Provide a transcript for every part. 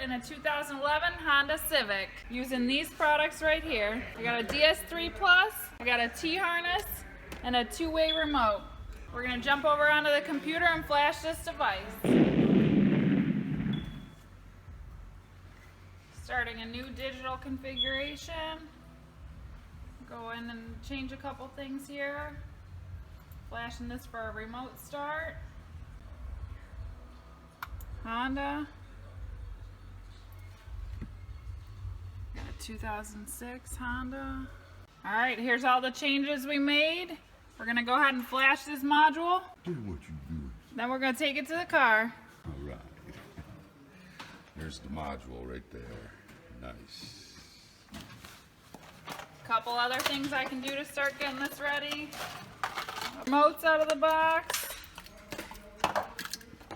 in a 2011 Honda Civic using these products right here. I got a DS3 Plus, I got a T-harness, and a two-way remote. We're gonna jump over onto the computer and flash this device. Starting a new digital configuration. Go in and change a couple things here. Flashing this for a remote start. Honda. Got a 2006 Honda. Alright, here's all the changes we made. We're gonna go ahead and flash this module. Do what you do. Then we're gonna take it to the car. Alright. There's the module right there. Nice. Couple other things I can do to start getting this ready. Remotes out of the box.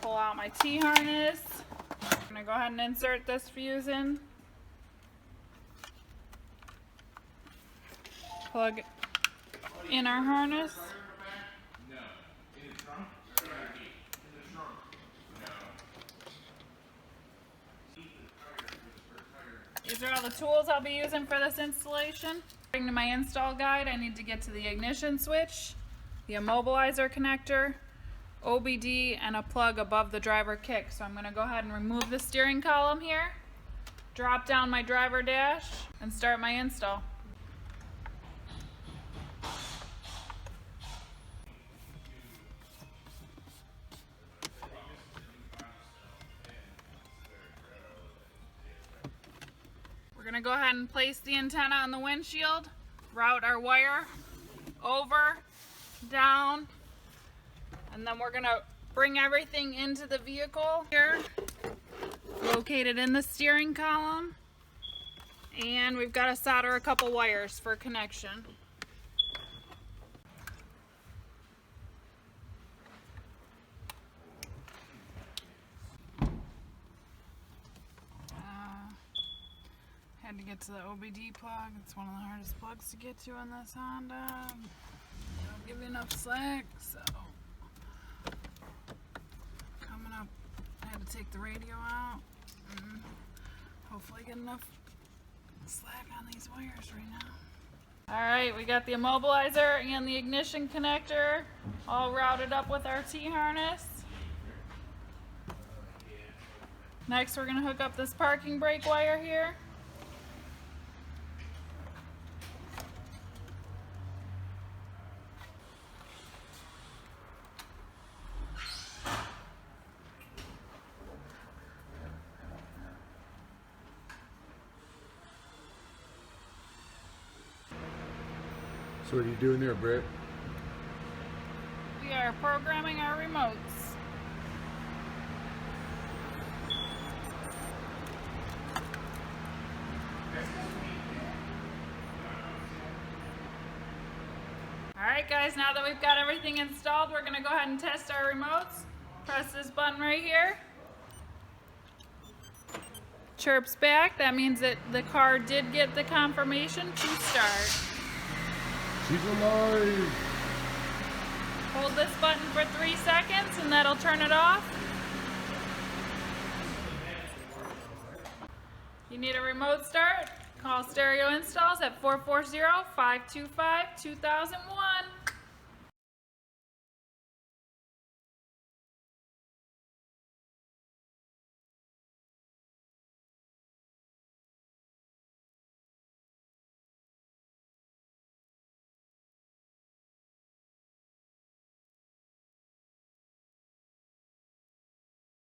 Pull out my T-harness. I'm gonna go ahead and insert this fuse in. Plug in our harness. These are all the tools I'll be using for this installation. According to my install guide, I need to get to the ignition switch, the immobilizer connector, OBD, and a plug above the driver kick. So I'm going to go ahead and remove the steering column here, drop down my driver dash, and start my install. We're going to go ahead and place the antenna on the windshield, route our wire over, down, and then we're going to bring everything into the vehicle here, located in the steering column, and we've got to solder a couple wires for connection. Had to get to the OBD plug. It's one of the hardest plugs to get to in this Honda. Don't give you enough slack, so coming up, I had to take the radio out and hopefully get enough slack on these wires right now. Alright, we got the immobilizer and the ignition connector all routed up with our T-harness. Next we're going to hook up this parking brake wire here. So what are you doing there, Brett? We are programming our remotes. Alright guys, now that we've got everything installed, we're going to go ahead and test our remotes. Press this button right here. Chirps back, that means that the car did get the confirmation to start. She's alive! Hold this button for 3 seconds and that'll turn it off. You need a remote start? Call Stereo Installs at 440-525-2001.